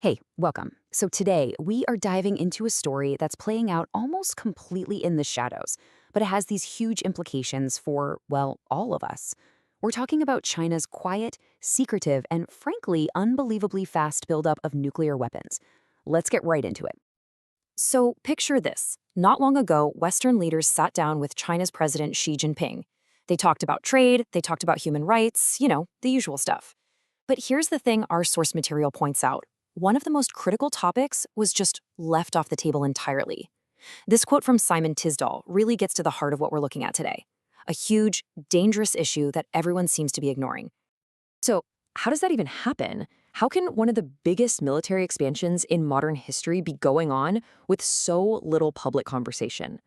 Hey, welcome. So today we are diving into a story that's playing out almost completely in the shadows, but it has these huge implications for, well, all of us. We're talking about China's quiet, secretive, and frankly, unbelievably fast buildup of nuclear weapons. Let's get right into it. So picture this. Not long ago, Western leaders sat down with China's President Xi Jinping. They talked about trade, they talked about human rights, the usual stuff. But here's the thing our source material points out. One of the most critical topics was just left off the table entirely. This quote from Simon Tisdall really gets to the heart of what we're looking at today. A huge, dangerous issue that everyone seems to be ignoring. So, how does that even happen? How can one of the biggest military expansions in modern history be going on with so little public conversation?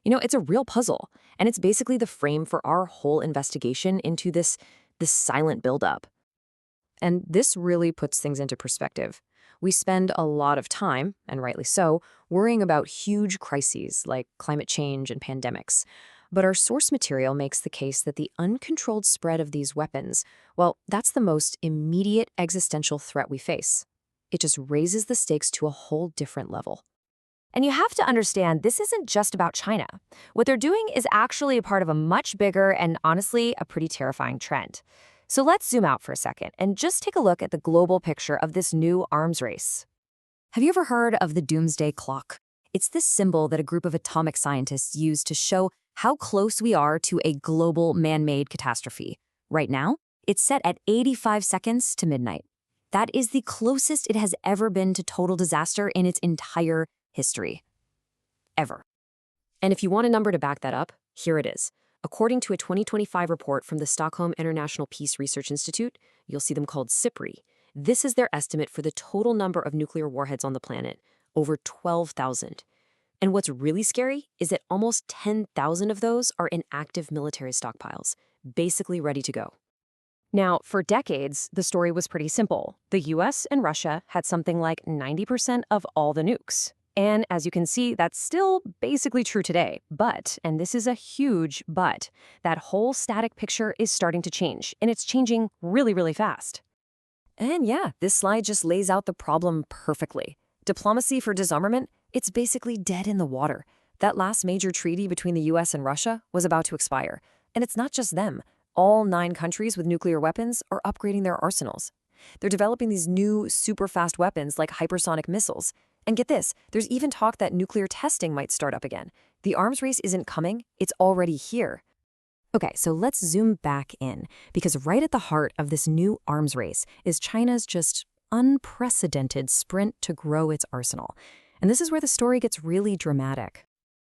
It's a real puzzle, and it's basically the frame for our whole investigation into this silent buildup. And this really puts things into perspective. We spend a lot of time, and rightly so, worrying about huge crises like climate change and pandemics. But our source material makes the case that the uncontrolled spread of these weapons, well, that's the most immediate existential threat we face. It just raises the stakes to a whole different level. And you have to understand, this isn't just about China. What they're doing is actually a part of a much bigger and honestly a pretty terrifying trend. So let's zoom out for a second and just take a look at the global picture of this new arms race. Have you ever heard of the doomsday clock? It's this symbol that a group of atomic scientists use to show how close we are to a global man-made catastrophe. Right now, it's set at 85 seconds to midnight. That is the closest it has ever been to total disaster in its entire history. Ever. And if you want a number to back that up, here it is. According to a 2025 report from the Stockholm International Peace Research Institute, you'll see them called SIPRI. This is their estimate for the total number of nuclear warheads on the planet, over 12,000. And what's really scary is that almost 10,000 of those are in active military stockpiles, basically ready to go. Now, for decades, the story was pretty simple. The US and Russia had something like 90% of all the nukes. And as you can see, that's still basically true today. But, and this is a huge but, that whole static picture is starting to change, and it's changing really, really fast. And yeah, this slide just lays out the problem perfectly. Diplomacy for disarmament, it's basically dead in the water. That last major treaty between the US and Russia was about to expire. And it's not just them. All 9 countries with nuclear weapons are upgrading their arsenals. They're developing these new super-fast weapons like hypersonic missiles. And get this, there's even talk that nuclear testing might start up again. The arms race isn't coming, it's already here. Okay, so let's zoom back in, because right at the heart of this new arms race is China's just unprecedented sprint to grow its arsenal. And this is where the story gets really dramatic.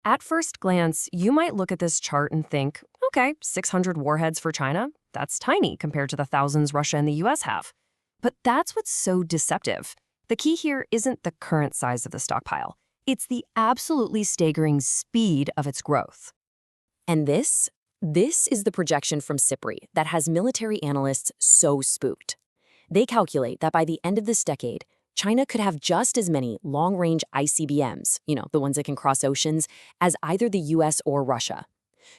At first glance, you might look at this chart and think, okay, 600 warheads for China, that's tiny compared to the thousands Russia and the US have. But that's what's so deceptive. The key here isn't the current size of the stockpile. It's the absolutely staggering speed of its growth. And this is the projection from SIPRI that has military analysts so spooked. They calculate that by the end of this decade, China could have just as many long-range ICBMs, the ones that can cross oceans, as either the US or Russia.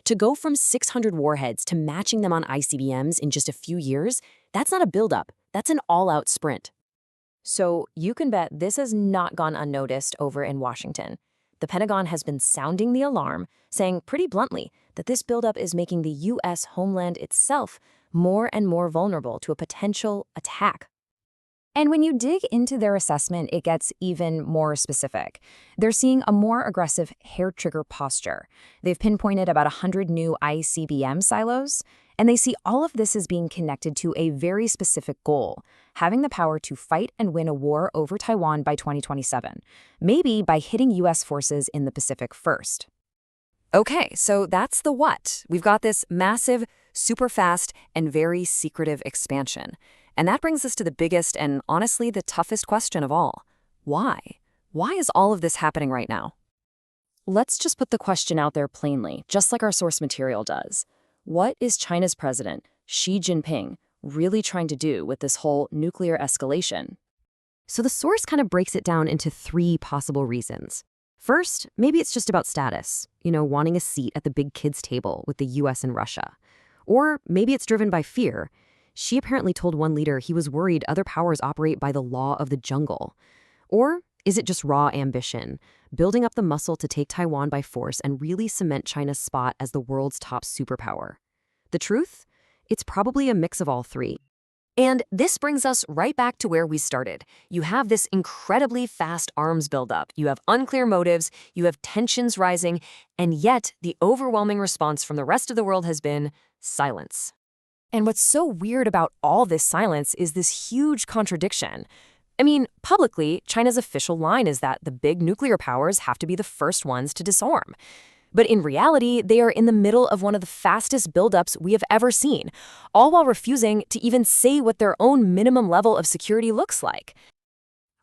To go from 600 warheads to matching them on ICBMs in just a few years, that's not a buildup, that's an all-out sprint. So you can bet this has not gone unnoticed over in Washington. The Pentagon has been sounding the alarm, saying pretty bluntly that this buildup is making the U.S. homeland itself more and more vulnerable to a potential attack. And when you dig into their assessment, it gets even more specific. They're seeing a more aggressive hair-trigger posture. They've pinpointed about 100 new ICBM silos, and they see all of this as being connected to a very specific goal, having the power to fight and win a war over Taiwan by 2027, maybe by hitting U.S. forces in the Pacific first. Okay, so that's the what. We've got this massive, super fast, and very secretive expansion. And that brings us to the biggest and honestly the toughest question of all. Why? Why is all of this happening right now? Let's just put the question out there plainly, just like our source material does. What is China's president, Xi Jinping, really trying to do with this whole nuclear escalation? So the source kind of breaks it down into 3 possible reasons. First, maybe it's just about status, wanting a seat at the big kids' table with the US and Russia. Or maybe it's driven by fear. She apparently told one leader he was worried other powers operate by the law of the jungle. Or is it just raw ambition, building up the muscle to take Taiwan by force and really cement China's spot as the world's top superpower? The truth? It's probably a mix of all three. And this brings us right back to where we started. You have this incredibly fast arms buildup, you have unclear motives, you have tensions rising, and yet the overwhelming response from the rest of the world has been silence. And what's so weird about all this silence is this huge contradiction. I mean, publicly, China's official line is that the big nuclear powers have to be the first ones to disarm. But in reality, they are in the middle of one of the fastest buildups we have ever seen, all while refusing to even say what their own minimum level of security looks like.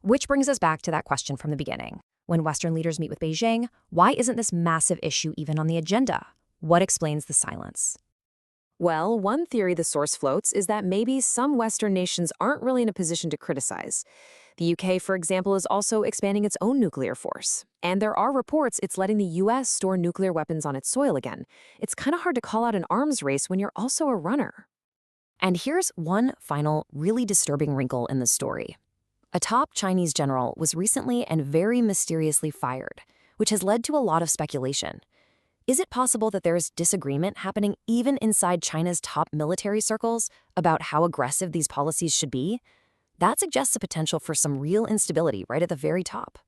Which brings us back to that question from the beginning. When Western leaders meet with Beijing, why isn't this massive issue even on the agenda? What explains the silence? Well, one theory the source floats is that maybe some Western nations aren't really in a position to criticize. The UK, for example, is also expanding its own nuclear force. And there are reports it's letting the US store nuclear weapons on its soil again. It's kind of hard to call out an arms race when you're also a runner. And here's one final, really disturbing wrinkle in the story. A top Chinese general was recently and very mysteriously fired, which has led to a lot of speculation. Is it possible that there is disagreement happening even inside China's top military circles about how aggressive these policies should be? That suggests the potential for some real instability right at the very top.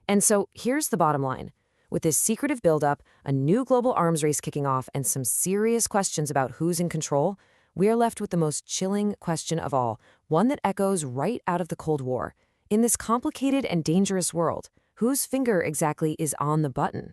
And so here's the bottom line. With this secretive buildup, a new global arms race kicking off, and some serious questions about who's in control, we are left with the most chilling question of all, one that echoes right out of the Cold War. In this complicated and dangerous world, whose finger exactly is on the button?